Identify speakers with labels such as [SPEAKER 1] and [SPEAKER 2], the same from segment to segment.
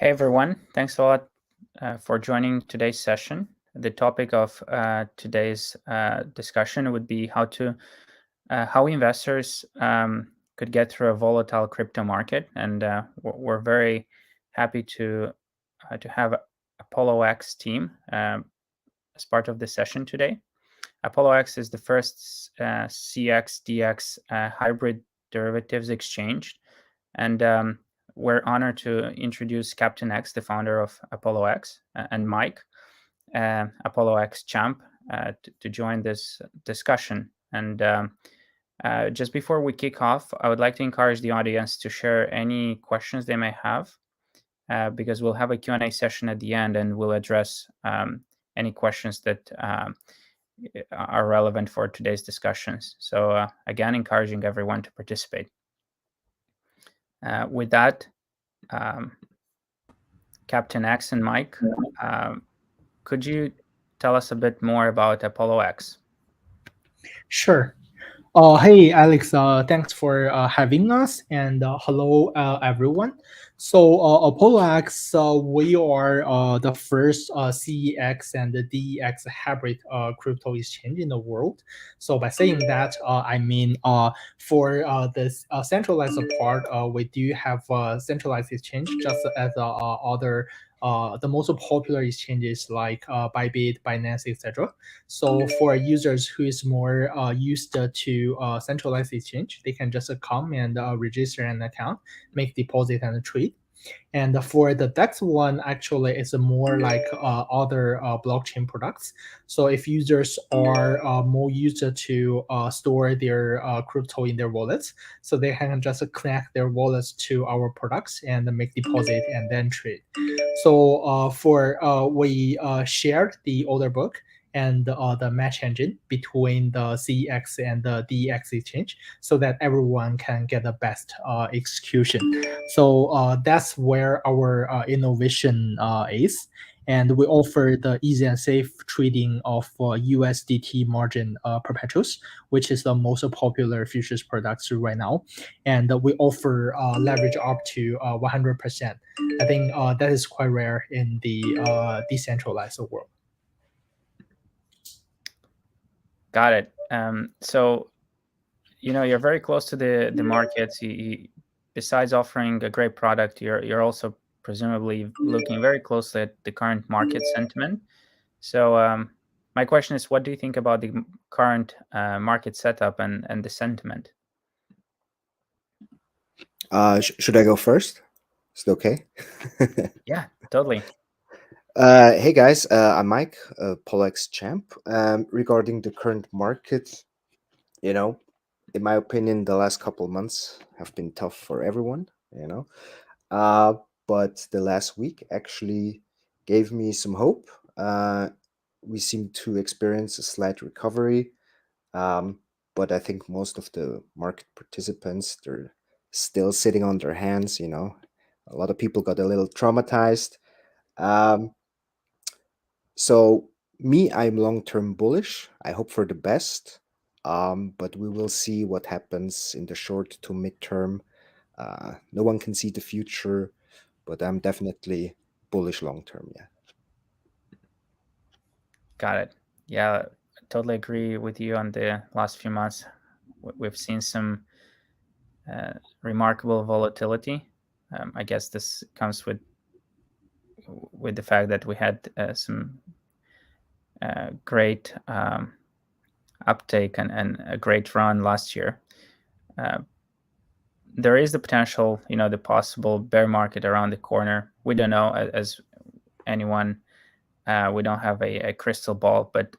[SPEAKER 1] Hey everyone, thanks a lot for joining today's session. The topic of today's discussion would be how investors could get through a volatile crypto market, and we're very happy to have ApolloX team as part of the session today. ApolloX is the first CX DX hybrid derivatives exchange, and we're honored to introduce Captain X, the founder of ApolloX, and Mike, ApolloX champ, to join this discussion. And just before we kick off, I would like to encourage the audience to share any questions they may have, because we'll have a Q&A session at the end, and we'll address any questions that are relevant for today's discussions. So again, encouraging everyone to participate. With that, Captain X and Mike, could you tell us a bit more about ApolloX?
[SPEAKER 2] Sure. Hey, Alex, thanks for having us, and hello, everyone. So, ApolloX, we are the first CEX and the DEX hybrid crypto exchange in the world. So, by saying that, I mean for this centralized part, we do have centralized exchange just as other the most popular exchanges like Bybit, Binance, etc. So for users who is more used to centralized exchange, they can just come and register an account, make deposit and trade. And for the DEX one, actually, it's more like other blockchain products. So if users are more used to store their crypto in their wallets, so they can just connect their wallets to our products and make deposit and then trade. So we shared the order book and the match engine between the CEX and the DEX exchange so that everyone can get the best execution. So that's where our innovation is. And we offer the easy and safe trading of USDT margin perpetuals, which is the most popular futures products right now. And we offer leverage up to 100%. I think that is quite rare in the decentralized world.
[SPEAKER 1] Got it. So, you're very close to the markets. Besides offering a great product, you're also presumably looking very closely at the current market sentiment. So my question is, what do you think about the current market setup and the sentiment?
[SPEAKER 3] Should I go first? Is it okay?
[SPEAKER 1] Yeah, totally.
[SPEAKER 3] Hey guys, I'm Mike, ApolloX champ. Regarding the current market, in my opinion, the last couple of months have been tough for everyone, but the last week actually gave me some hope. We seem to experience a slight recovery, but I think most of the market participants, they're still sitting on their hands. A lot of people got a little traumatized. So me, I'm long-term bullish. I hope for the best, but we will see what happens in the short to midterm. No one can see the future, but I'm definitely bullish long-term. Yeah.
[SPEAKER 1] Got it. Yeah, I totally agree with you on the last few months. We've seen some remarkable volatility. I guess this comes with the fact that we had some great uptake and a great run last year. There is the potential, the possible bear market around the corner. We don't know, as anyone. We don't have a crystal ball, but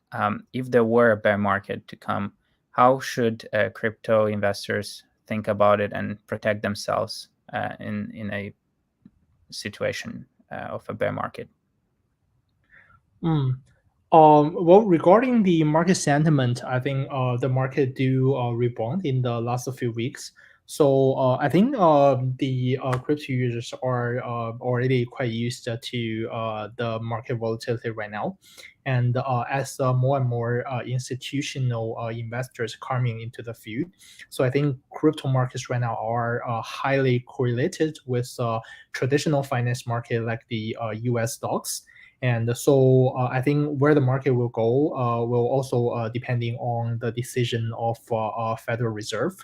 [SPEAKER 1] if there were a bear market to come, how should crypto investors think about it and protect themselves in a situation of a bear market?
[SPEAKER 2] Well, regarding the market sentiment, I think the market do rebound in the last few weeks. So I think the crypto users are already quite used to the market volatility right now. And as more and more institutional investors coming into the field, so I think crypto markets right now are highly correlated with traditional finance market like the U.S. stocks. And so I think where the market will go will also depending on the decision of Federal Reserve.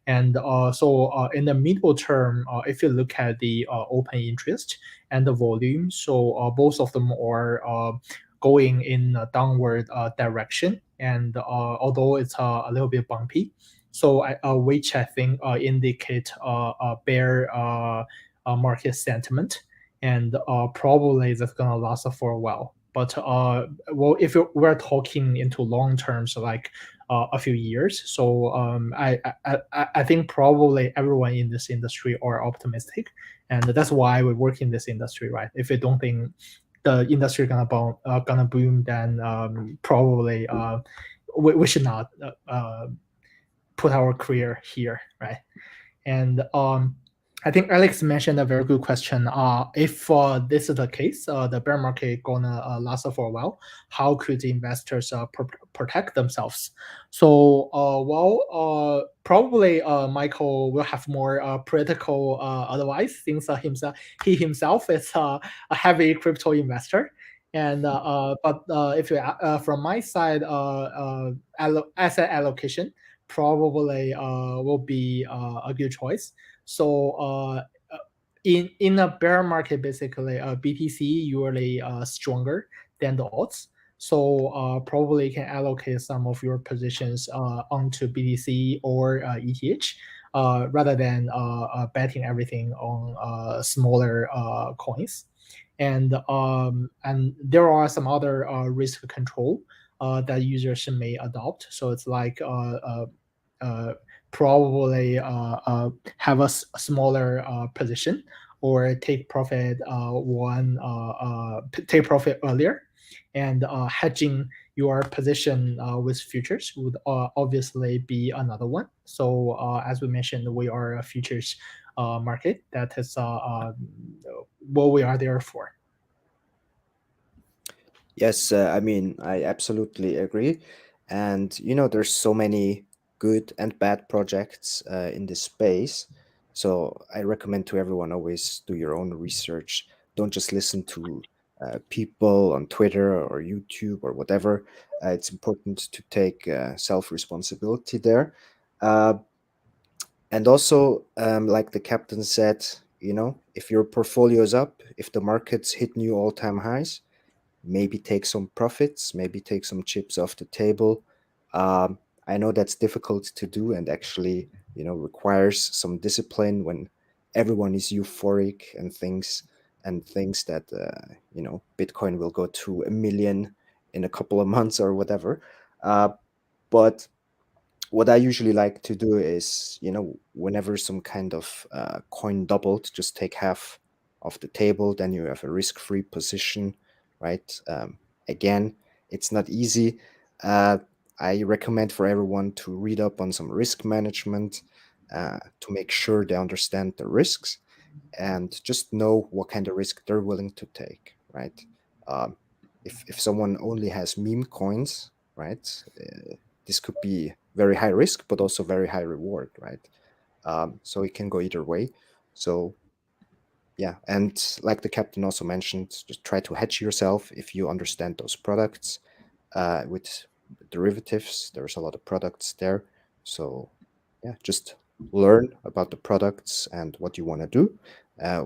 [SPEAKER 2] And in the middle term, if you look at the open interest and the volume, so both of them are going in a downward direction. And although it's a little bit bumpy, so which I think indicate a bear market sentiment, and probably that's gonna last for a while. But well, if we're talking into long terms, like a few years, so I think probably everyone in this industry are optimistic, and that's why we work in this industry, right? If you don't think the industry gonna boom, then probably we should not put our career here, right? And I think Alex mentioned a very good question. If this is the case, the bear market gonna last for a while, how could the investors protect themselves? So, probably Mikel will have more practical advice, since he himself is a heavy crypto investor. And but if you from my side, asset allocation probably will be a good choice. So in a bear market, basically, BTC usually stronger than the odds. So probably you can allocate some of your positions onto BTC or ETH rather than betting everything on smaller coins. And there are some other risk control that users may adopt. So it's like probably have a smaller position, or take profit take profit earlier, and hedging your position with futures would obviously be another one. So as we mentioned, we are a futures market. That is what we are there for.
[SPEAKER 3] Yes, I mean, I absolutely agree. And there's so many good and bad projects in this space. So I recommend to everyone, always do your own research. Don't just listen to people on Twitter or YouTube or whatever. It's important to take self-responsibility there. Uh, and also, like the captain said, if your portfolio is up, if the markets hit new all-time highs, maybe take some profits, maybe take some chips off the table. I know that's difficult to do, and actually, requires some discipline when everyone is euphoric and thinks that Bitcoin will go to 1 million in a couple of months or whatever. But what I usually like to do is, whenever some kind of coin doubled, just take half off the table. Then you have a risk-free position, right? Again, it's not easy. I recommend for everyone to read up on some risk management to make sure they understand the risks and just know what kind of risk they're willing to take, right? Um, if someone only has meme coins, right? This could be very high risk, but also very high reward, right? So it can go either way. So yeah, and like the captain also mentioned, just try to hedge yourself if you understand those products. With derivatives, there's a lot of products there. So yeah, just learn about the products and what you want to do,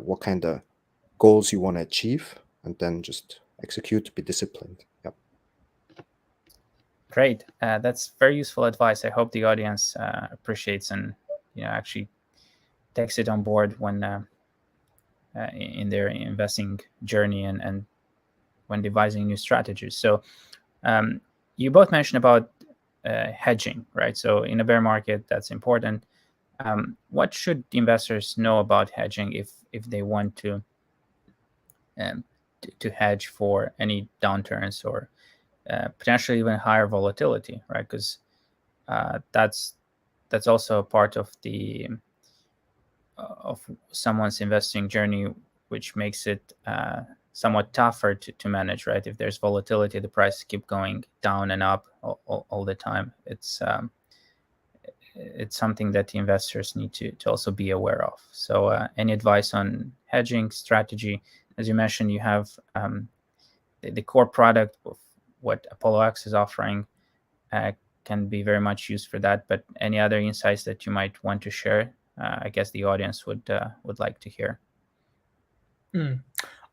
[SPEAKER 3] what kind of goals you want to achieve, and then just execute, be disciplined. Yep.
[SPEAKER 1] Great. That's very useful advice. I hope the audience appreciates and actually takes it on board when in their investing journey and when devising new strategies. So you both mentioned about hedging, right? So in a bear market, that's important. What should the investors know about hedging if they want to hedge for any downturns or potentially even higher volatility, right? Because that's also a part of the of someone's investing journey, which makes it somewhat tougher to manage, right? If there's volatility, the prices keep going down and up all the time. It's something that the investors need to also be aware of. So any advice on hedging strategy? As you mentioned, you have the core product of what ApolloX is offering can be very much used for that. But any other insights that you might want to share, I guess the audience would like to hear.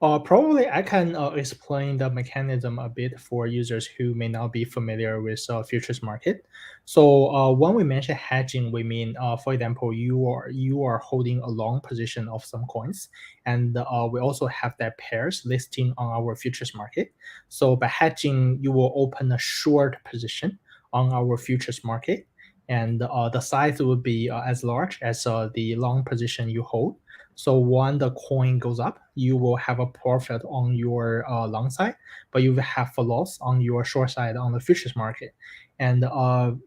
[SPEAKER 2] Probably I can explain the mechanism a bit for users who may not be familiar with futures market. So when we mention hedging, we mean, for example, you are holding a long position of some coins, and we also have that pairs listing on our futures market. So by hedging, you will open a short position on our futures market, and the size would be as large as the long position you hold. So when the coin goes up, you will have a profit on your long side, but you will have a loss on your short side on the futures market. And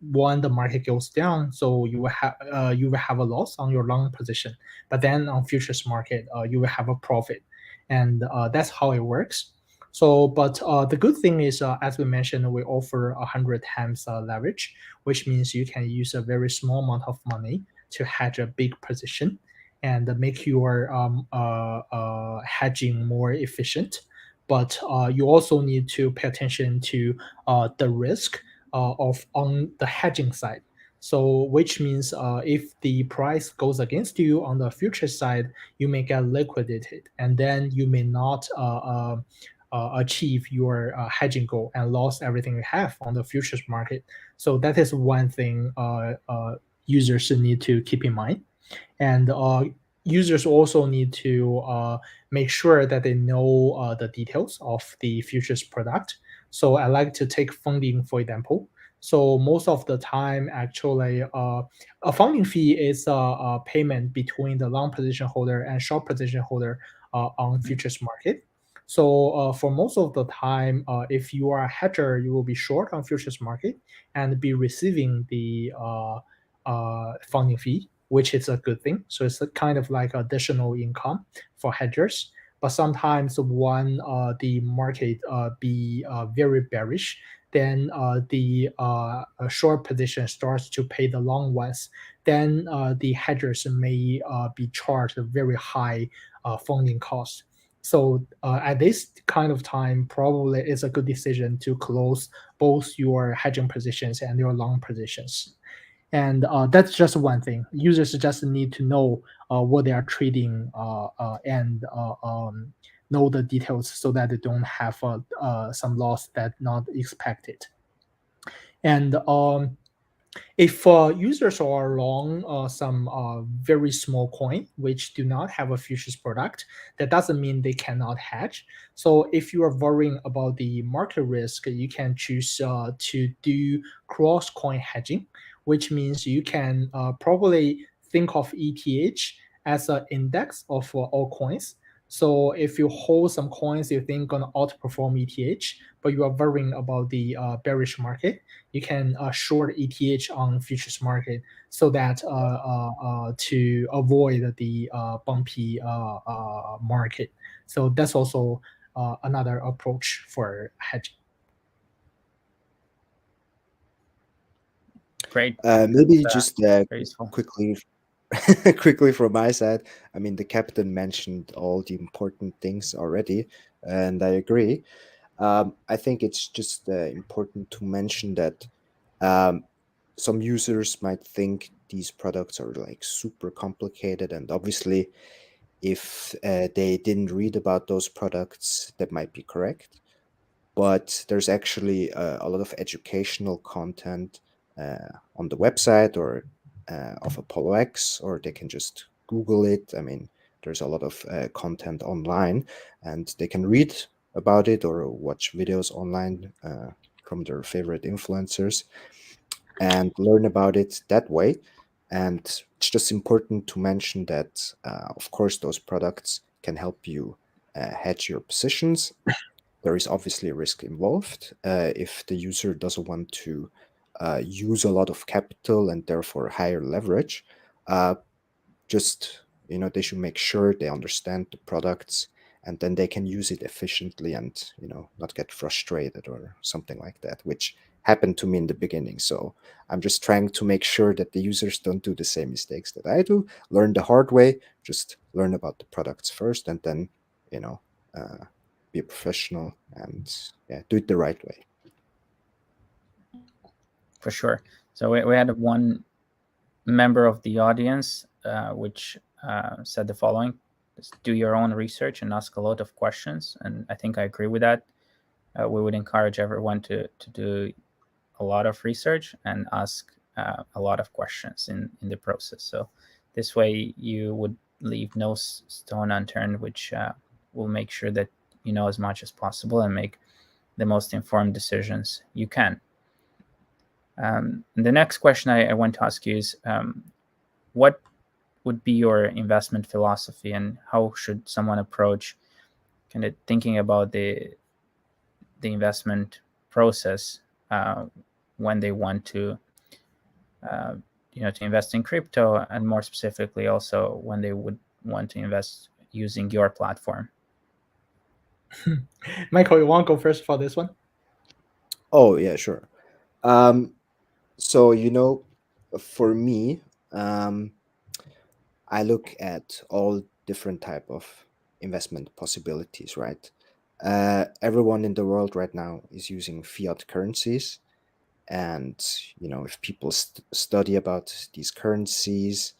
[SPEAKER 2] when the market goes down, so you will have a loss on your long position, but then on futures market, you will have a profit, and that's how it works. So, but the good thing is, as we mentioned, we offer 100 times leverage, which means you can use a very small amount of money to hedge a big position and make your hedging more efficient. But you also need to pay attention to the risk of on the hedging side. So, which means if the price goes against you on the future side, you may get liquidated, and then you may not achieve your hedging goal and lost everything you have on the futures market. So that is one thing users need to keep in mind. And users also need to make sure that they know the details of the futures product. So I like to take funding, for example. So most of the time, actually, a funding fee is a payment between the long position holder and short position holder on futures market. So for most of the time, if you are a hedger, you will be short on futures market and be receiving the funding fee, which is a good thing. So it's a kind of like additional income for hedgers. But sometimes when the market be very bearish, then the short position starts to pay the long ones. Then the hedgers may be charged a very high funding cost. So at this kind of time, probably it's a good decision to close both your hedging positions and your long positions. And that's just one thing. Users just need to know what they are trading and know the details so that they don't have some loss that not expected. And if users are long some very small coin which do not have a futures product, that doesn't mean they cannot hedge. So if you are worrying about the market risk, you can choose to do cross coin hedging, which means you can probably think of ETH as an index of all coins. So if you hold some coins you think gonna outperform ETH, but you are worrying about the bearish market, you can short ETH on futures market so that to avoid the bumpy market. So that's also another approach for hedging.
[SPEAKER 1] Great.
[SPEAKER 3] Maybe just
[SPEAKER 1] Very useful.
[SPEAKER 3] quickly from my side. I mean, the captain mentioned all the important things already, and I agree. I think it's just important to mention that some users might think these products are like super complicated, and obviously, if they didn't read about those products, that might be correct. But there's actually a lot of educational content on the website or of ApolloX, or they can just Google it. I mean, there's a lot of content online, and they can read about it or watch videos online from their favorite influencers and learn about it that way. And it's just important to mention that, of course, those products can help you hedge your positions. There is obviously a risk involved if the user doesn't want to use a lot of capital and therefore higher leverage. Just they should make sure they understand the products and then they can use it efficiently and not get frustrated or something like that, which happened to me in the beginning. So I'm just trying to make sure that the users don't do the same mistakes that I do, learn the hard way, just learn about the products first, and then be a professional and do it the right way.
[SPEAKER 1] For sure. So we had one member of the audience which said the following: do your own research and ask a lot of questions. And I think I agree with that. We would encourage everyone to do a lot of research and ask a lot of questions in the process. So this way you would leave no stone unturned, which will make sure that you know as much as possible and make the most informed decisions you can. The next question I want to ask you is, what would be your investment philosophy, and how should someone approach kind of thinking about the investment process when they want to to invest in crypto, and more specifically also when they would want to invest using your platform?
[SPEAKER 2] Michael, you want to go first for this one?
[SPEAKER 3] Oh yeah, sure. So for me, I look at all different type of investment possibilities, right? Everyone in the world right now is using fiat currencies, and if people study about these currencies,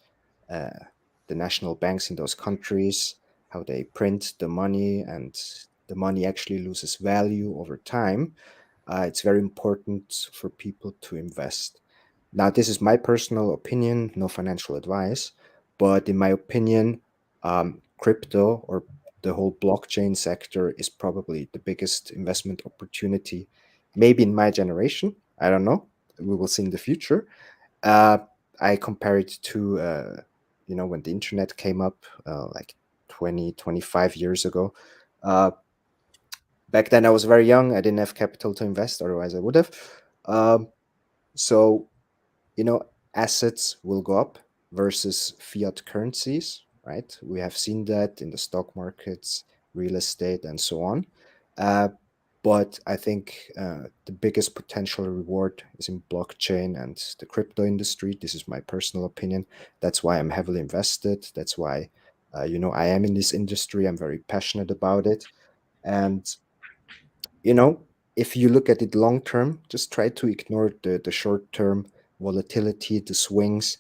[SPEAKER 3] the national banks in those countries, how they print the money, and the money actually loses value over time, it's very important for people to invest. Now, this is my personal opinion, no financial advice, but in my opinion, crypto or the whole blockchain sector is probably the biggest investment opportunity, maybe in my generation. I don't know. We will see in the future. I compare it to, when the internet came up, like 20, 25 years ago. Back then, I was very young. I didn't have capital to invest, otherwise, I would have. So, assets will go up versus fiat currencies, right? We have seen that in the stock markets, real estate, and so on. But I think the biggest potential reward is in blockchain and the crypto industry. This is my personal opinion. That's why I'm heavily invested. That's why, I am in this industry. I'm very passionate about it. And, if you look at it long term, just try to ignore the short term volatility, the swings.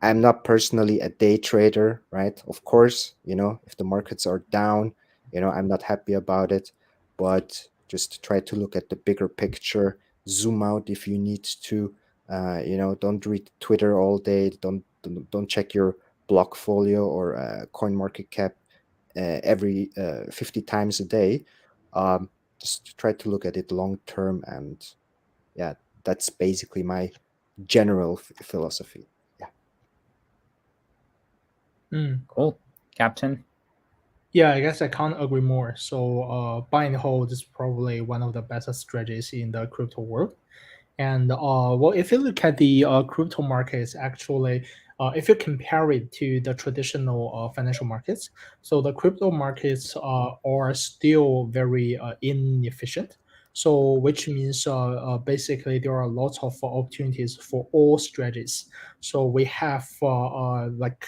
[SPEAKER 3] I'm not personally a day trader, right? Of course, if the markets are down, I'm not happy about it, but just try to look at the bigger picture, zoom out if you need to. Don't read Twitter all day. Don't check your Blockfolio or Coin Market Cap every 50 times a day. Just try to look at it long term, and yeah, that's basically my general philosophy.
[SPEAKER 1] Cool. Captain?
[SPEAKER 2] Yeah, I guess I can't agree more. So, buy and hold is probably one of the best strategies in the crypto world. And well, if you look at the crypto markets, actually, if you compare it to the traditional financial markets, so the crypto markets are still very inefficient. So, which means basically there are lots of opportunities for all strategies. So we have like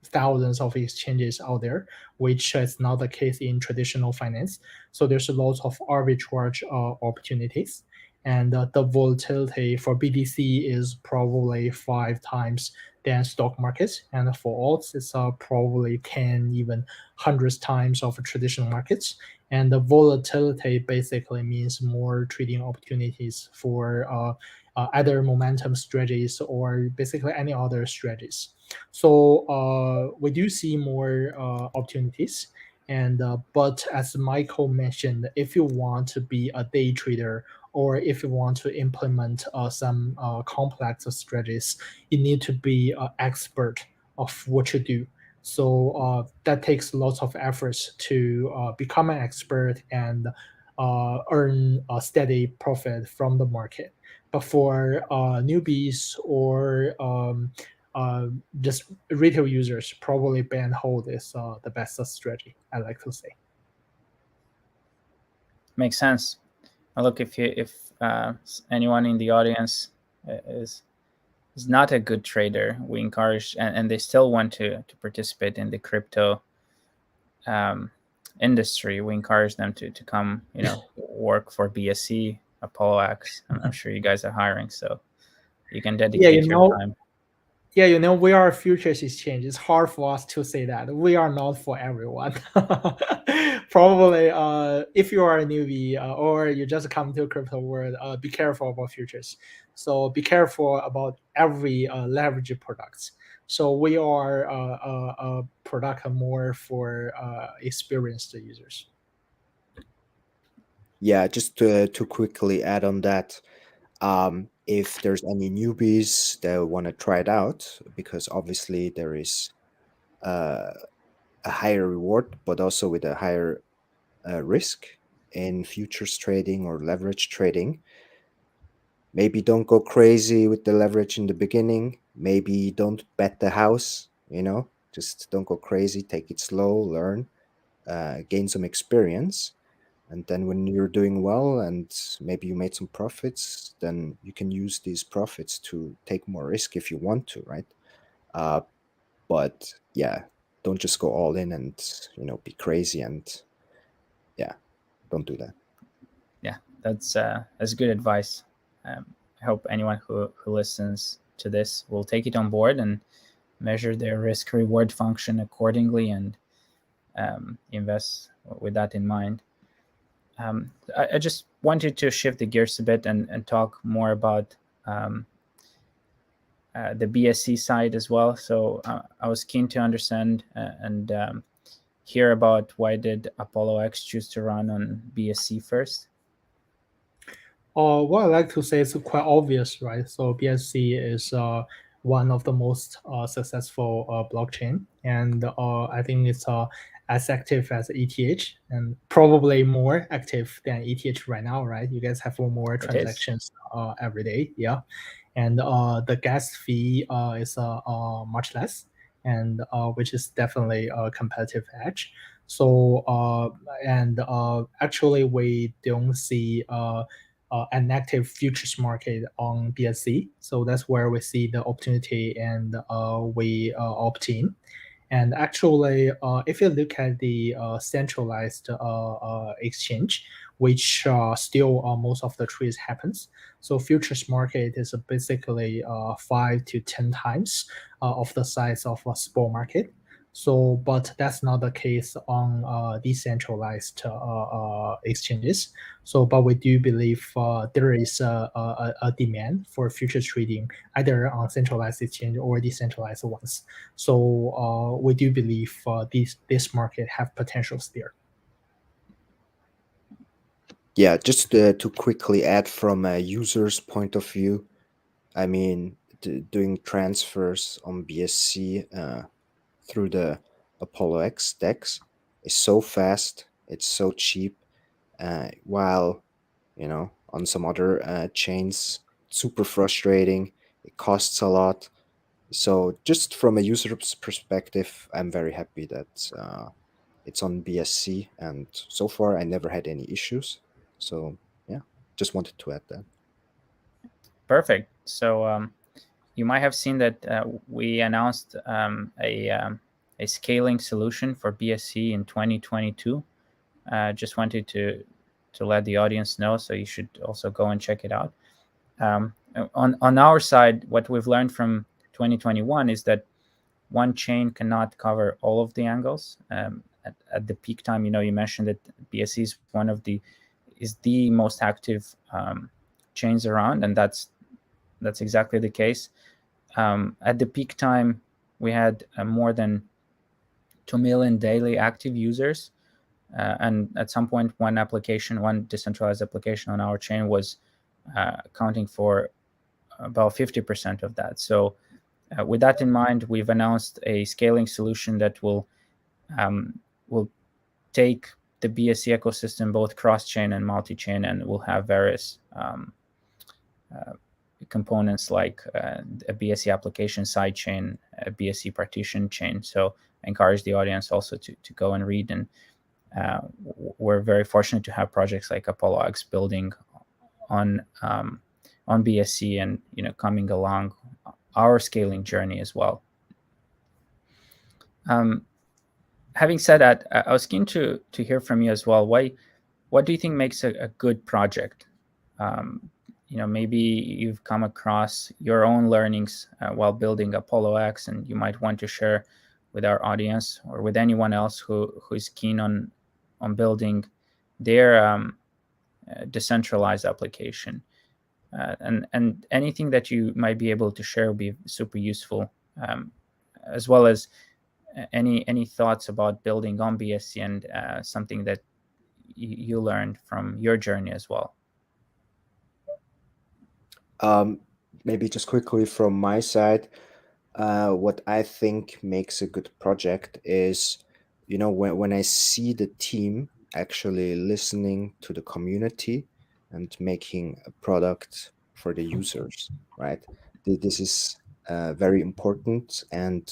[SPEAKER 2] thousands of exchanges out there, which is not the case in traditional finance. So there's a lot of arbitrage opportunities, and the volatility for BTC is probably 5 times than stock markets, and for alts it's probably 10, even hundreds times of traditional markets. And the volatility basically means more trading opportunities for either momentum strategies or basically any other strategies. So we do see more opportunities. And but as Michael mentioned, if you want to be a day trader, or if you want to implement some complex strategies, you need to be an expert of what you do. So that takes lots of efforts to become an expert and earn a steady profit from the market. But for newbies or just retail users, probably buy and hold is the best strategy, I like to say.
[SPEAKER 1] Makes sense. Look, if anyone in the audience is not a good trader, we encourage, and they still want to participate in the crypto industry, we encourage them to come, work for BSC, ApolloX. I'm sure you guys are hiring, so you can dedicate your time.
[SPEAKER 2] Yeah, we are a futures exchange. It's hard for us to say that. We are not for everyone. Probably, if you are a newbie or you just come to crypto world, be careful about futures. So be careful about every leverage products. So we are a product more for experienced users.
[SPEAKER 3] Yeah, just to quickly add on that, if there's any newbies that want to try it out, because obviously there is a higher reward, but also with a higher risk in futures trading or leverage trading. Maybe don't go crazy with the leverage in the beginning. Maybe don't bet the house, just don't go crazy, take it slow, learn, gain some experience. And then when you're doing well and maybe you made some profits, then you can use these profits to take more risk if you want to, right? But yeah, don't just go all in and, be crazy and don't do that.
[SPEAKER 1] Yeah, that's good advice. I hope anyone who listens to this will take it on board and measure their risk reward function accordingly and invest with that in mind. I just wanted to shift the gears a bit and talk more about the BSC side as well. So I was keen to understand and hear about why did ApolloX choose to run on BSC first?
[SPEAKER 2] What I like to say is quite obvious, right? So BSC is one of the most successful blockchain, and I think it's as active as ETH, and probably more active than ETH right now, right? You guys have more transactions every day, yeah. And the gas fee is much less, and which is definitely a competitive edge. So actually, we don't see an active futures market on BSC. So that's where we see the opportunity and we opt in. And actually, if you look at the centralized exchange, which still most of the trades happens, so futures market is basically 5 to 10 times of the size of a spot market. So, but that's not the case on decentralized exchanges. So, but we do believe there is a demand for futures trading either on centralized exchange or decentralized ones. So we do believe this market have potentials there.
[SPEAKER 3] Yeah, just to quickly add from a user's point of view, I mean, doing transfers on BSC through the ApolloX DEX is so fast, it's so cheap, while, on some other chains, super frustrating, it costs a lot. So just from a user's perspective, I'm very happy that it's on BSC, and so far I never had any issues. So yeah, just wanted to add that.
[SPEAKER 1] Perfect. So you might have seen that we announced a scaling solution for BSC in 2022. Just wanted to let the audience know, so you should also go and check it out. On our side, what we've learned from 2021 is that one chain cannot cover all of the angles. At the peak time, you mentioned that BSC is the most active chains around, and that's exactly the case. At the peak time, we had more than 2 million daily active users. And at some point, one decentralized application on our chain was accounting for about 50% of that. So with that in mind, we've announced a scaling solution that will take the BSC ecosystem, both cross-chain and multi-chain, and will have various components like a BSC application sidechain, a BSC partition chain. So I encourage the audience also to go and read. And we're very fortunate to have projects like ApolloX building on BSC and coming along our scaling journey as well. Having said that, I was keen to hear from you as well. What do you think makes a good project? Maybe you've come across your own learnings while building ApolloX, and you might want to share with our audience or with anyone else who is keen on building their decentralized application. And anything that you might be able to share will be super useful, as well as any thoughts about building on BSC and something that you learned from your journey as well.
[SPEAKER 3] Maybe just quickly from my side, what I think makes a good project is, when I see the team actually listening to the community and making a product for the users, right? This is very important, and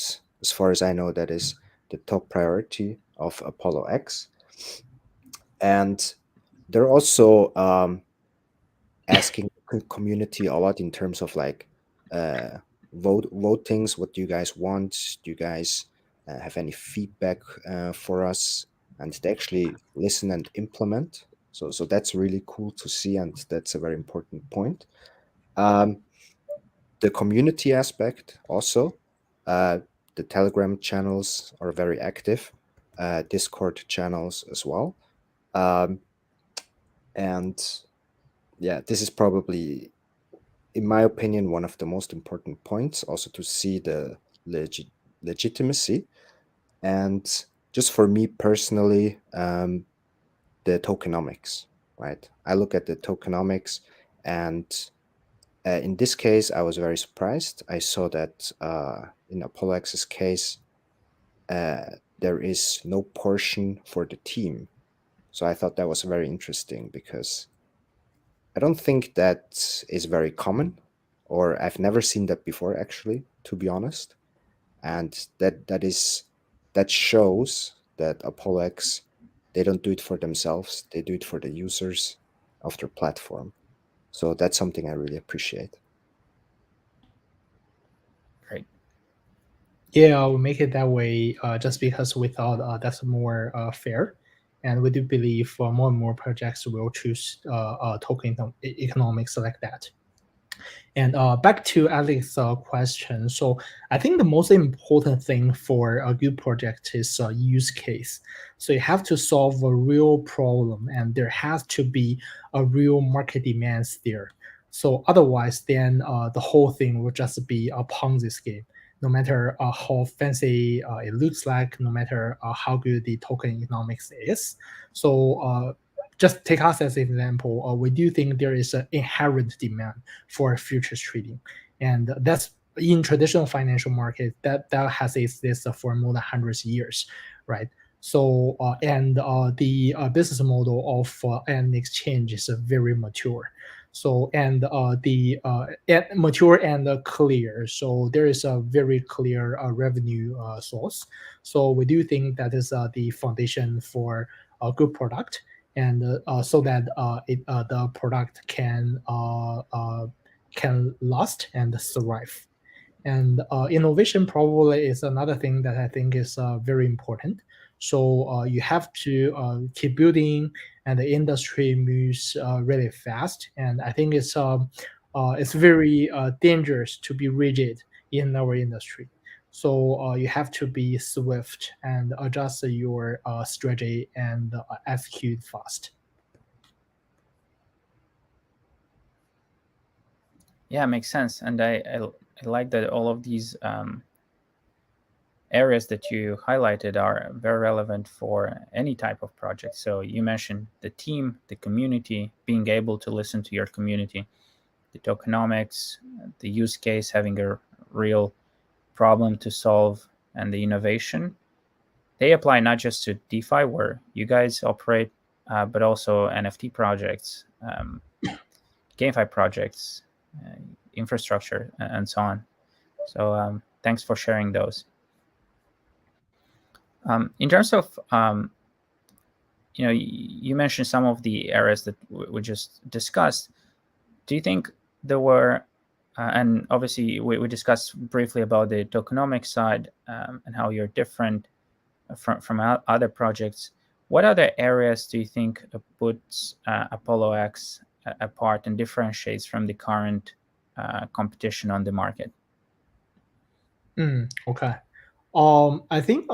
[SPEAKER 3] as far as I know, that is the top priority of ApolloX. And they're also asking the community a lot in terms of like votings. What do you guys want? Do you guys have any feedback for us? And they actually listen and implement. So that's really cool to see, and that's a very important point. The community aspect also, the Telegram channels are very active, Discord channels as well. And yeah, this is probably, in my opinion, one of the most important points, also to see the legitimacy. And just for me personally, the tokenomics, right? I look at the tokenomics, and in this case, I was very surprised. I saw that in ApolloX's case, there is no portion for the team. So I thought that was very interesting, because I don't think that is very common, or I've never seen that before, actually, to be honest. And that shows that ApolloX, they don't do it for themselves; they do it for the users of their platform. So that's something I really appreciate.
[SPEAKER 1] Great.
[SPEAKER 2] Yeah, I will make it that way just because we thought that's more fair. And we do believe more and more projects will choose token economics like that. And back to Alex's question. So I think the most important thing for a good project is use case. So you have to solve a real problem, and there has to be a real market demands there. So otherwise, then the whole thing will just be a Ponzi scheme. No matter how fancy it looks like, no matter how good the token economics is. So just take us as an example. We do think there is an inherent demand for futures trading, and that's in traditional financial market that has existed for more than hundreds of years, right? So and the business model of an exchange is very mature. So and the mature and clear. So there is a very clear revenue source. So we do think that is the foundation for a good product, and so that the product can last and survive. And innovation probably is another thing that I think is very important. So you have to keep building, and the industry moves really fast. And I think it's very dangerous to be rigid in our industry. So you have to be swift and adjust your strategy and execute fast.
[SPEAKER 1] Yeah, makes sense. And I like that all of these areas that you highlighted are very relevant for any type of project. So you mentioned the team, the community, being able to listen to your community, the tokenomics, the use case, having a real problem to solve, and the innovation. They apply not just to DeFi, where you guys operate, but also NFT projects, GameFi projects, infrastructure and so on. So thanks for sharing those. In terms of you mentioned some of the areas that we just discussed. Do you think there were, and obviously we discussed briefly about the tokenomics side and how you're different from other projects. What other areas do you think puts ApolloX apart and differentiates from the current competition on the market?
[SPEAKER 2] Okay. I think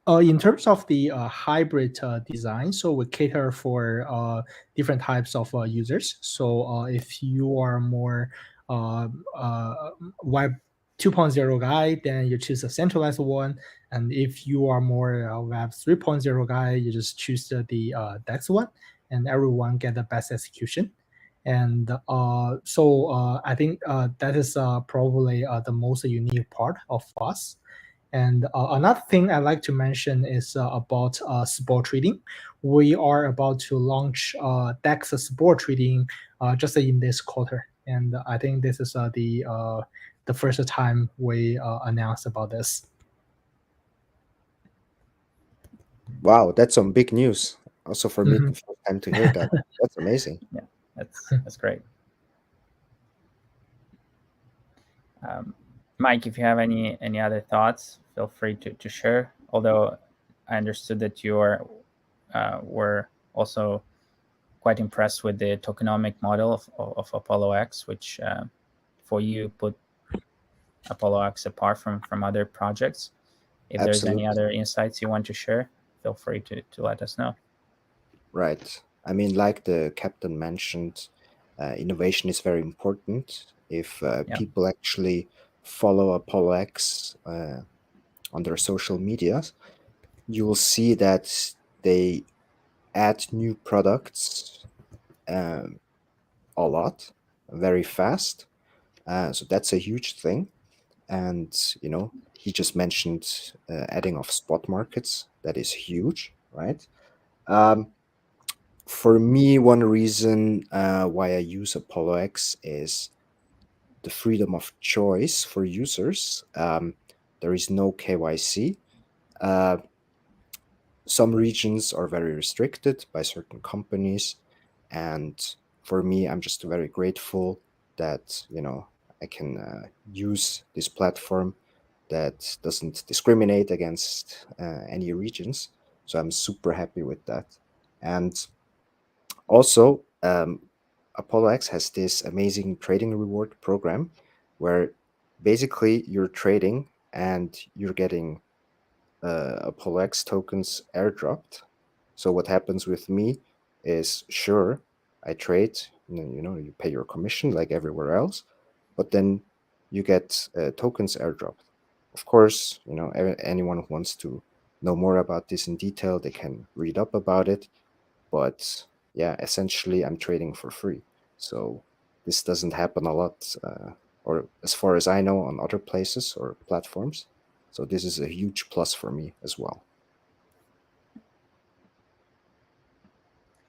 [SPEAKER 2] in terms of the hybrid design, so we cater for different types of users. So if you are more Web 2.0 guy, then you choose a centralized one. And if you are more Web 3.0 guy, you just choose the DEX one, and everyone get the best execution. And I think that is probably the most unique part of us. And another thing I'd like to mention is about support trading. We are about to launch DEX support trading just in this quarter, and I think this is the first time we announced about this.
[SPEAKER 3] Wow, that's some big news. Also for me, the first time to hear that. That's amazing.
[SPEAKER 1] Yeah, that's great. Mike, if you have any other thoughts, feel free to share. Although I understood that you were also quite impressed with the tokenomic model of ApolloX, which for you put ApolloX apart from other projects. If there's any other insights you want to share, feel free to let us know.
[SPEAKER 3] Right. I mean, like the captain mentioned, innovation is very important. If people actually follow ApolloX on their social medias, you will see that they add new products a lot, very fast. So that's a huge thing. And, he just mentioned adding of spot markets. That is huge, right? For me, one reason why I use ApolloX is the freedom of choice for users. There is no KYC. Some regions are very restricted by certain companies. And for me, I'm just very grateful that, I can use this platform that doesn't discriminate against any regions. So I'm super happy with that. And also, ApolloX has this amazing trading reward program where basically you're trading and you're getting ApolloX tokens airdropped. So what happens with me is, sure, I trade, you pay your commission like everywhere else, but then you get tokens airdropped. Of course, anyone who wants to know more about this in detail, they can read up about it. But yeah, essentially, I'm trading for free. So this doesn't happen a lot, or as far as I know, on other places or platforms. So this is a huge plus for me as well.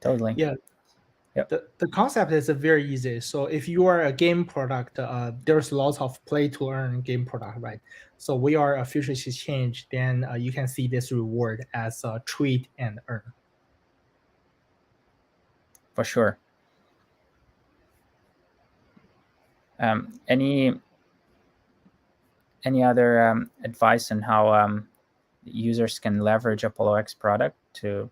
[SPEAKER 1] Totally.
[SPEAKER 2] Yeah.
[SPEAKER 1] Yep.
[SPEAKER 2] The concept is very easy. So if you are a game product, there's lots of play to earn game product, right? So we are a futures exchange, then you can see this reward as trade and earn.
[SPEAKER 1] For sure. Any other advice on how users can leverage ApolloX product to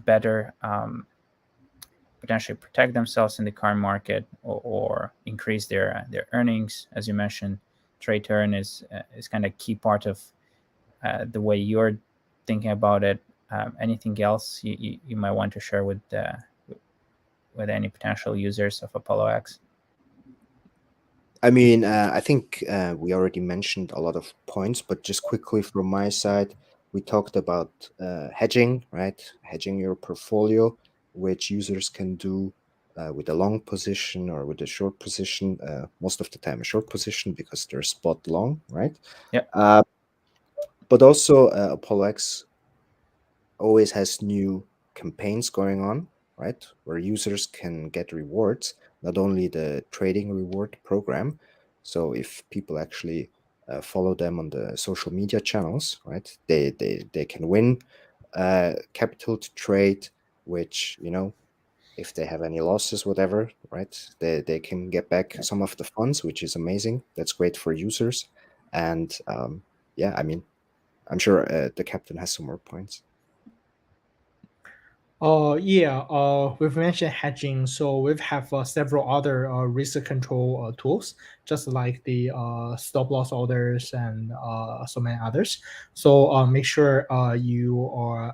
[SPEAKER 1] better potentially protect themselves in the current market or increase their earnings? As you mentioned, trade to earn is kind of key part of the way you're thinking about it. Anything else you might want to share with any potential users of ApolloX?
[SPEAKER 3] I mean, I think we already mentioned a lot of points, but just quickly from my side, we talked about hedging, right? Hedging your portfolio, which users can do with a long position or with a short position. Most of the time, a short position because they're spot long, right?
[SPEAKER 1] Yeah.
[SPEAKER 3] But also, ApolloX always has new campaigns going on, right? Where users can get rewards not only the trading reward program. So if people actually follow them on the social media channels, right, they can win capital to trade, which, you know, if they have any losses, whatever, right, they can get back some of the funds, which is amazing. That's great for users. And yeah, I mean, I'm sure the captain has some more points.
[SPEAKER 2] Yeah, we've mentioned hedging, so we've have several other risk control tools, just like the stop loss orders and so many others. So make sure you are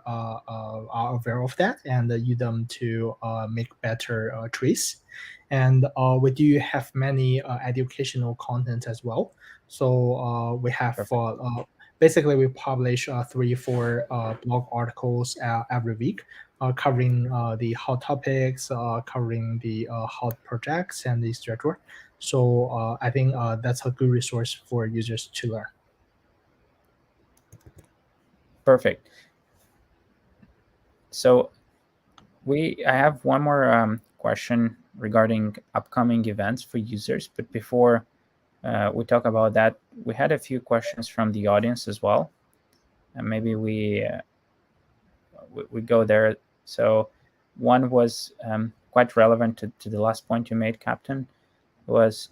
[SPEAKER 2] aware of that and use them to make better trades. And we do have many educational content as well. So we have
[SPEAKER 1] Perfect.
[SPEAKER 2] basically we publish 3-4 blog articles every week covering the hot topics, covering the hot projects and etc. So I think that's a good resource for users to learn.
[SPEAKER 1] Perfect. So I have one more question regarding upcoming events for users. But before we talk about that, we had a few questions from the audience as well, and maybe we go there. So one was quite relevant to the last point you made, Captain, was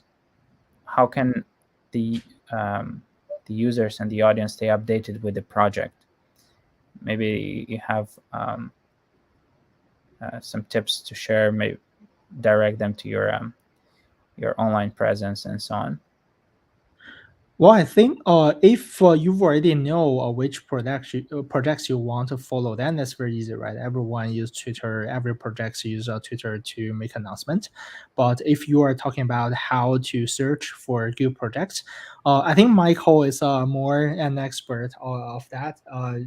[SPEAKER 1] how can the users and the audience stay updated with the project? Maybe you have some tips to share, maybe direct them to your online presence and so on.
[SPEAKER 2] Well, I think if you already know which projects you want to follow, then that's very easy, right? Everyone use Twitter, every project use Twitter to make announcement. But if you are talking about how to search for good projects, I think Michael is more an expert of that.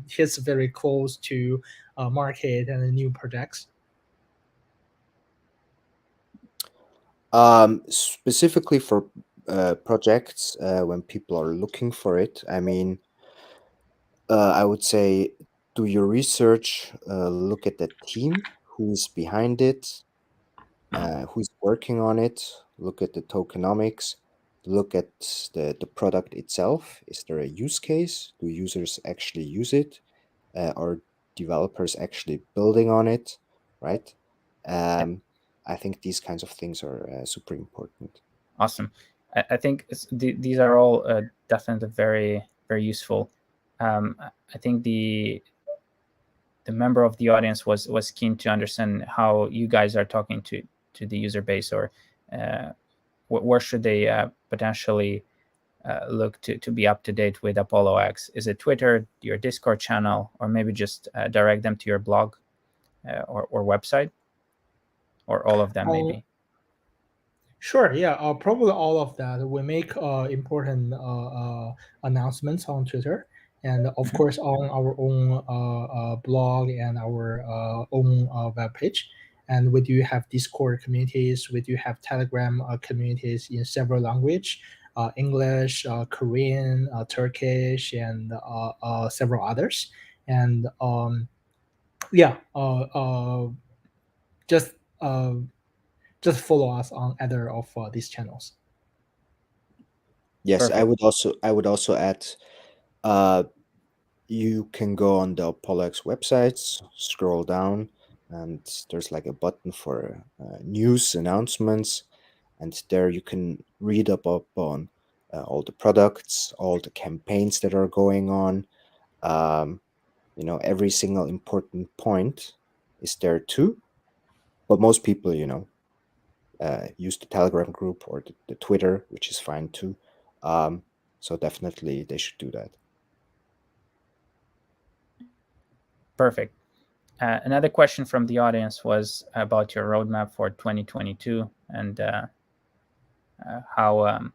[SPEAKER 2] He's very close to market and new projects.
[SPEAKER 3] Specifically for projects, when people are looking for it, I mean, I would say do your research, look at the team, who's behind it, who's working on it, look at the tokenomics, look at the product itself. Is there a use case? Do users actually use it? Are developers actually building on it, right? I think these kinds of things are super important.
[SPEAKER 1] Awesome. I think these are all definitely very, very useful. I think the member of the audience was keen to understand how you guys are talking to the user base, or where should they potentially look to be up to date with ApolloX? Is it Twitter, your Discord channel, or maybe just direct them to your blog or website, or all of them maybe?
[SPEAKER 2] Sure, yeah, probably all of that. We make important announcements on Twitter, and of course on our own blog and our own webpage. And we do have Discord communities. We do have Telegram communities in several language, English, Korean, Turkish, and several others. And yeah, just uh, just follow us on either of these channels.
[SPEAKER 3] Yes,
[SPEAKER 1] Perfect.
[SPEAKER 3] I would also add, uh, you can go on the ApolloX websites, scroll down, and there's like a button for news announcements, and there you can read up on all the products, all the campaigns that are going on. You know, every single important point is there too. But most people, you know, use the Telegram group or the Twitter, which is fine too. So definitely they should do that.
[SPEAKER 1] Perfect. Another question from the audience was about your roadmap for 2022 and how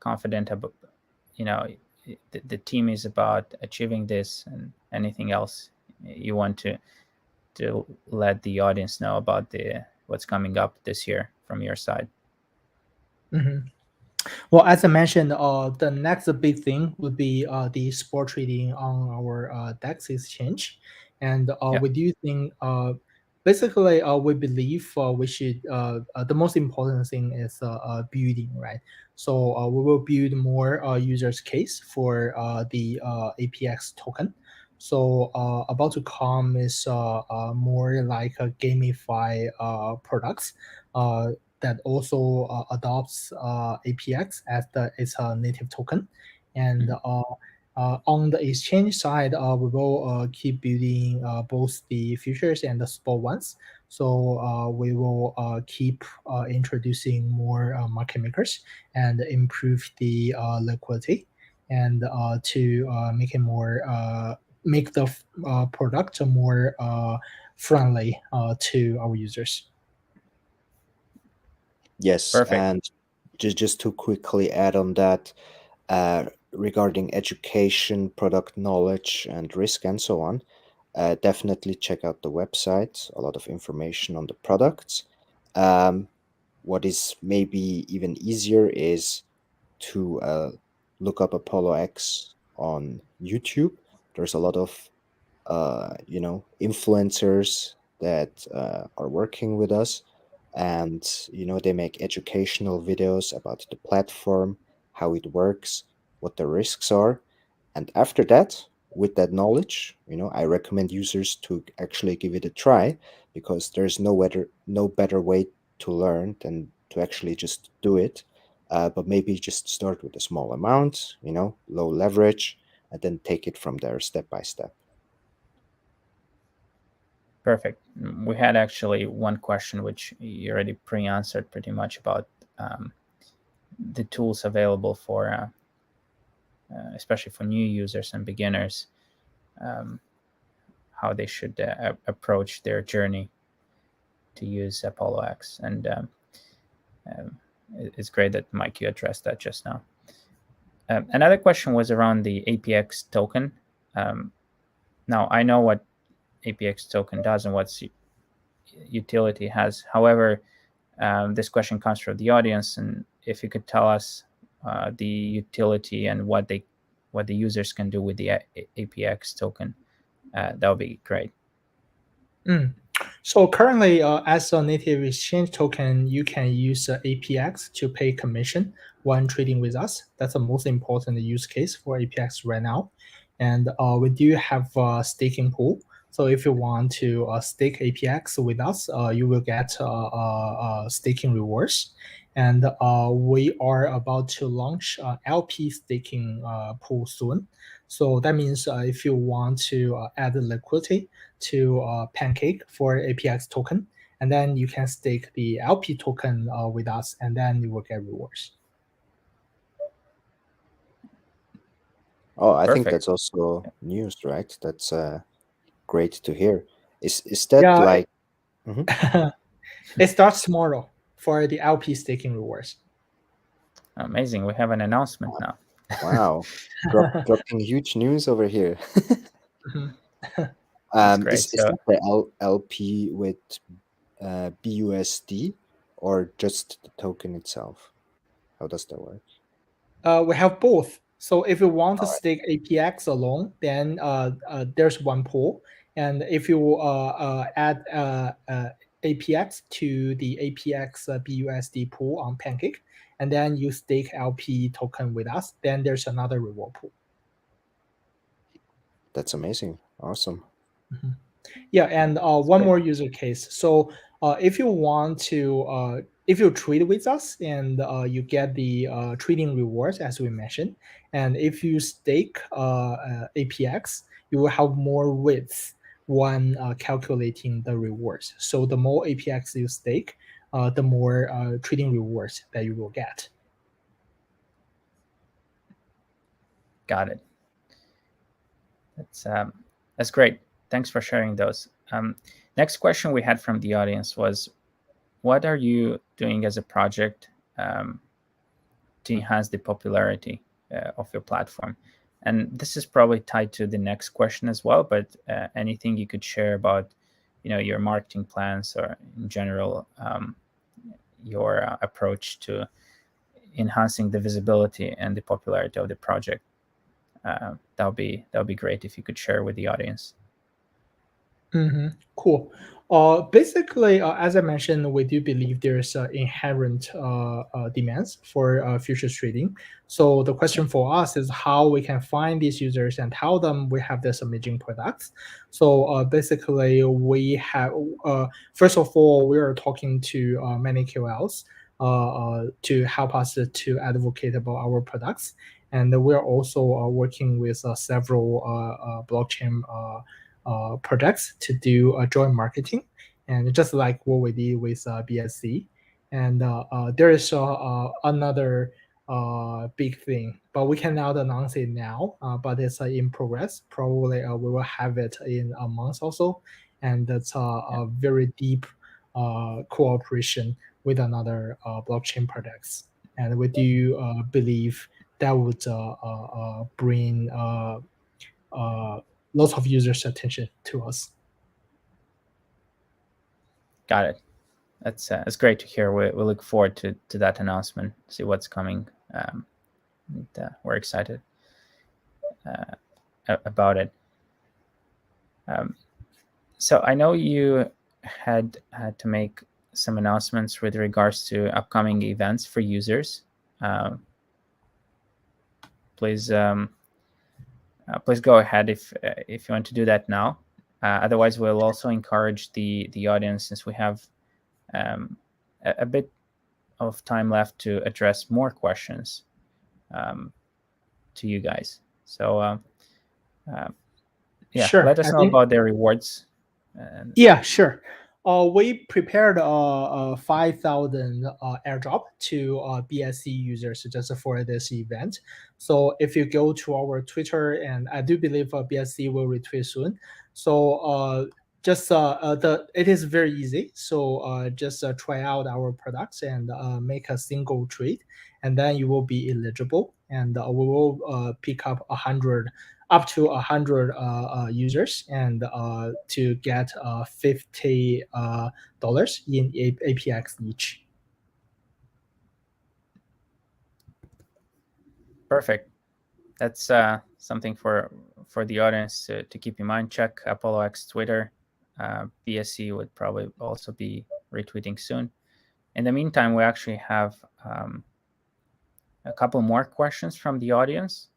[SPEAKER 1] confident about, the team is about achieving this, and anything else you want to let the audience know about what's coming up this year from your side.
[SPEAKER 2] Mhm. Well, as I mentioned, the next big thing would be the spot trading on our DEX exchange, and
[SPEAKER 1] Yeah.
[SPEAKER 2] we do think basically, we believe we should. The most important thing is building, right? So we will build more users case for the APX token. So about to come is more like a gamify products that also adopts APX as its native token, and on the exchange side, we will keep building both the futures and the spot ones. So we will keep introducing more market makers and improve the liquidity, and to make it more make the product more friendly to our users.
[SPEAKER 3] Yes,
[SPEAKER 1] Perfect.
[SPEAKER 3] and just to quickly add on that, regarding education, product knowledge, and risk, and so on, definitely check out the website. A lot of information on the products. What is maybe even easier is to look up ApolloX on YouTube. There's a lot of influencers that are working with us, and they make educational videos about the platform, how it works, what the risks are. And after that, with that knowledge, I recommend users to actually give it a try, because there's no better way to learn than to actually just do it. But maybe just start with a small amount, low leverage, and then take it from there step by step.
[SPEAKER 1] Perfect. We had actually one question which you already pre-answered pretty much about the tools available for, especially for new users and beginners, how they should approach their journey to use ApolloX. And it's great that Mike, you addressed that just now. Another question was around the APX token. Now, I know what APX token does and what utility it has. However, this question comes from the audience, and if you could tell us the utility and what the users can do with the APX token, that would be great.
[SPEAKER 2] So currently, as a native exchange token, you can use APX to pay commission when trading with us. That's the most important use case for APX right now. And we do have a staking pool. So if you want to stake APX with us, you will get staking rewards. And we are about to launch LP staking pool soon. So that means if you want to add liquidity to Pancake for APX token, and then you can stake the LP token with us, and then you will get rewards.
[SPEAKER 3] Oh, I think
[SPEAKER 1] Perfect.
[SPEAKER 3] that's also news, right? That's great to hear. Is that
[SPEAKER 2] Yeah,
[SPEAKER 3] like?
[SPEAKER 2] it starts tomorrow for the LP staking rewards.
[SPEAKER 1] Amazing. We have an announcement now.
[SPEAKER 3] Wow, dropping huge news over here.
[SPEAKER 1] That's great.
[SPEAKER 3] Is that the LP with BUSD, or just the token itself? How does that work?
[SPEAKER 2] We have both. So if you want to
[SPEAKER 3] All right.
[SPEAKER 2] stake APX alone, then there's one pool. And if you add APX to the APX BUSD pool on Pancake, and then you stake LP token with us, then there's another reward pool.
[SPEAKER 3] That's amazing. Awesome.
[SPEAKER 2] Yeah, and one
[SPEAKER 1] great.
[SPEAKER 2] more user case. So if you want to, if you trade with us and you get the trading rewards as we mentioned, and if you stake APX, you will have more width when calculating the rewards. So the more APX you stake, the more trading rewards that you will get.
[SPEAKER 1] Got it. That's great. Thanks for sharing those. Next question we had from the audience was, what are you doing as a project to enhance the popularity of your platform? And this is probably tied to the next question as well, but anything you could share about your marketing plans, or in general your approach to enhancing the visibility and the popularity of the project, that would be great if you could share with the audience.
[SPEAKER 2] Cool. Basically, as I mentioned, we do believe there's inherent demands for futures trading. So the question for us is how we can find these users and tell them we have this amazing products. So basically, we have first of all, we are talking to many KOLs to help us to advocate about our products, and we are also working with several blockchain. Projects to do joint marketing, and just like what we did with BSC. And there is another big thing, but we cannot announce it now. But it's in progress. Probably we will have it in a month or so, and that's a very deep cooperation with another blockchain projects. And we do believe that would bring lots of users' attention to us.
[SPEAKER 1] Got it. That's great to hear. We look forward to that announcement. See what's coming. We're excited about it. So I know you had to make some announcements with regards to upcoming events for users. Please go ahead if you want to do that now. Otherwise, we'll also encourage the audience, since we have a bit of time left, to address more questions to you guys. So yeah,
[SPEAKER 2] Sure.
[SPEAKER 1] let us know about the rewards.
[SPEAKER 2] Yeah, sure. We prepared a 5,000 airdrop to BSC users just for this event. So if you go to our Twitter, and I do believe BSC will retweet soon. So just it is very easy. So just try out our products and make a single trade, and then you will be eligible. And we will pick up 100 up to 100 users, and to get $50 in APX each.
[SPEAKER 1] Perfect. That's something for the audience to keep in mind. Check ApolloX Twitter. BSC would probably also be retweeting soon. In the meantime, we actually have a couple more questions from the audience.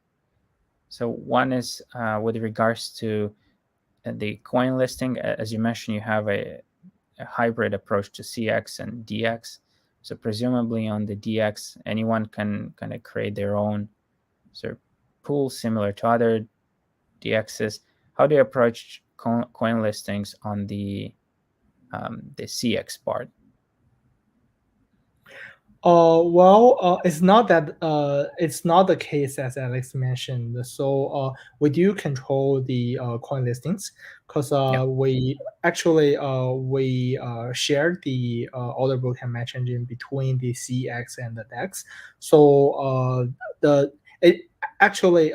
[SPEAKER 1] So one is with regards to the coin listing. As you mentioned, you have a hybrid approach to CX and DX. So presumably on the DX, anyone can kind of create their own sort of pool similar to other DXs. How do you approach coin listings on the CX part?
[SPEAKER 2] It's not that it's not the case as Alex mentioned. So we do control the coin listings, because we actually we share the order book and match engine between the CX and the DEX. So it actually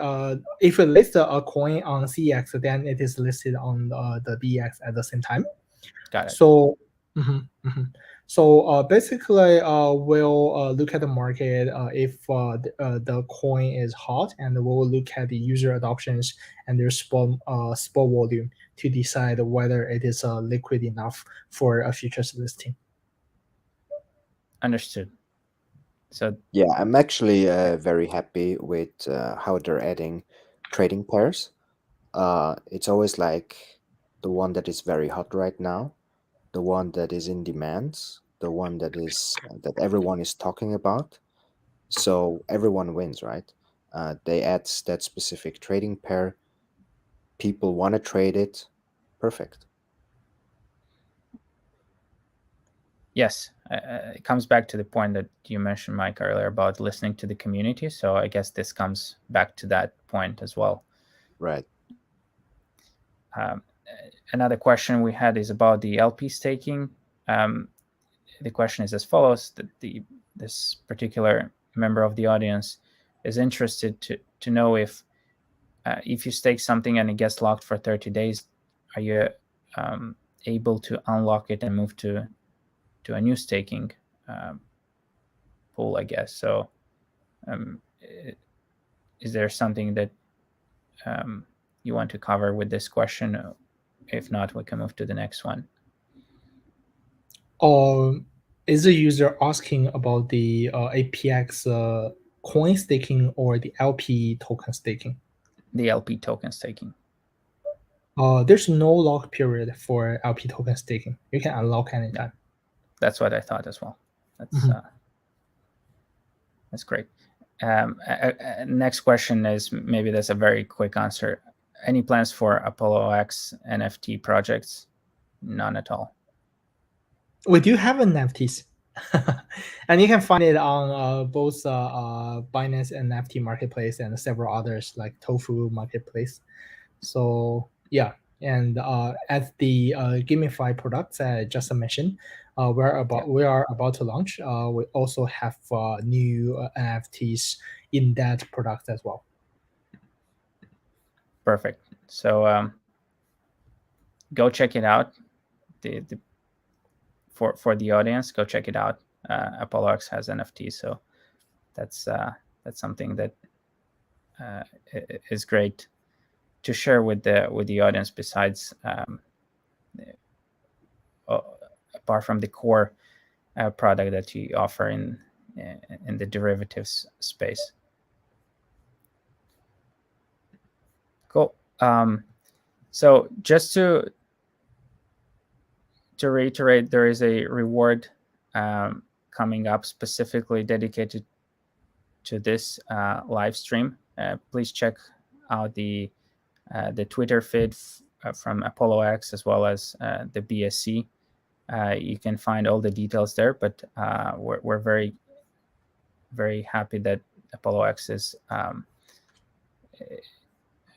[SPEAKER 2] if we list a coin on CX, then it is listed on the DX at the same time.
[SPEAKER 1] Got it.
[SPEAKER 2] So. So basically, we'll look at the market if the coin is hot, and we'll look at the user adoptions and their spot volume to decide whether it is liquid enough for a futures listing.
[SPEAKER 1] Understood. So
[SPEAKER 3] yeah, I'm actually very happy with how they're adding trading pairs. It's always like the one that is very hot right now, the one that is in demand, the one that is that everyone is talking about. So everyone wins, right? They add that specific trading pair. People want to trade it. Perfect.
[SPEAKER 1] yes, it comes back to the point that you mentioned, Mike, earlier about listening to the community. So I guess this comes back to that point as well.
[SPEAKER 3] Right.
[SPEAKER 1] Another question we had is about the LP staking. The question is as follows: that this particular member of the audience is interested to know if you stake something and it gets locked for 30 days, are you able to unlock it and move to a new staking pool, I guess. So is there something that you want to cover with this question? if not, we can move to the next one.
[SPEAKER 2] Is the user asking about the APX coin staking or the LP token staking?
[SPEAKER 1] The LP token staking.
[SPEAKER 2] There's no lock period for LP token staking. You can unlock anytime.
[SPEAKER 1] That's what I thought as well. That's great. Next question is, maybe that's a very quick answer. Any plans for ApolloX NFT projects? None at all.
[SPEAKER 2] We do have NFTs, and you can find it on both Binance NFT Marketplace and several others like Tofu Marketplace. So yeah, and as the gamified products I just mentioned, we are about to launch. We also have new NFTs in that product as well.
[SPEAKER 1] Perfect. So go check it out. For the audience, go check it out. ApolloX has NFTs, so that's something that is great to share with the audience. Besides, apart from the core product that you offer in the derivatives space. Cool. So just to reiterate, there is a reward coming up specifically dedicated to this live stream. Please check out the Twitter feed from ApolloX as well as the BSC. You can find all the details there, but we're very, very happy that ApolloX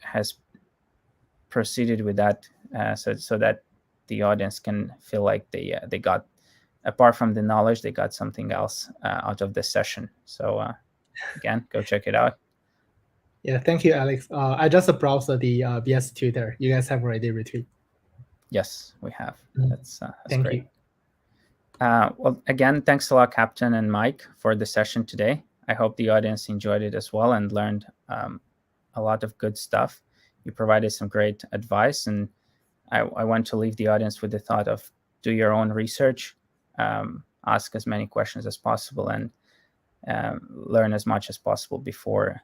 [SPEAKER 1] has proceeded with that, so that the audience can feel like they got, apart from the knowledge, they got something else out of this session. So again, go check it out.
[SPEAKER 2] Yeah, thank you, Alex. I just browsed the BS Twitter. You guys have already retweeted.
[SPEAKER 1] Yes, we have. That's
[SPEAKER 2] thank
[SPEAKER 1] great.
[SPEAKER 2] you.
[SPEAKER 1] Well, again, thanks a lot, Captain and Mike, for the session today. I hope the audience enjoyed it as well and learned a lot of good stuff. You provided some great advice, and I want to leave the audience with the thought of do your own research, ask as many questions as possible, and learn as much as possible before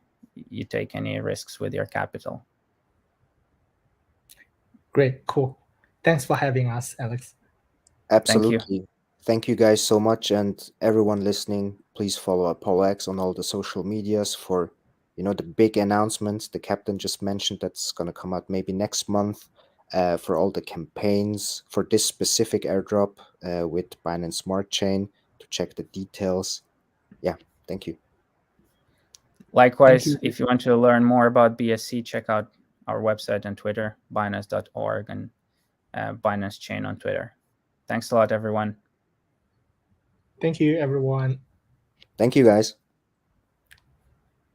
[SPEAKER 1] you take any risks with your capital.
[SPEAKER 2] Great, cool. Thanks for having us, Alex.
[SPEAKER 3] Absolutely. Thank you guys so much, and everyone listening, please follow ApolloX on all the social medias for the big announcements the captain just mentioned that's going to come out maybe next month, for all the campaigns for this specific airdrop with Binance Smart Chain, to check the details. Yeah, thank you.
[SPEAKER 1] Likewise,
[SPEAKER 2] Thank you.
[SPEAKER 1] if you want to learn more about BSC, check out our website and Twitter, binance.org, and Binance Chain on Twitter. Thanks a lot, everyone.
[SPEAKER 2] Thank you, everyone.
[SPEAKER 3] Thank you, guys.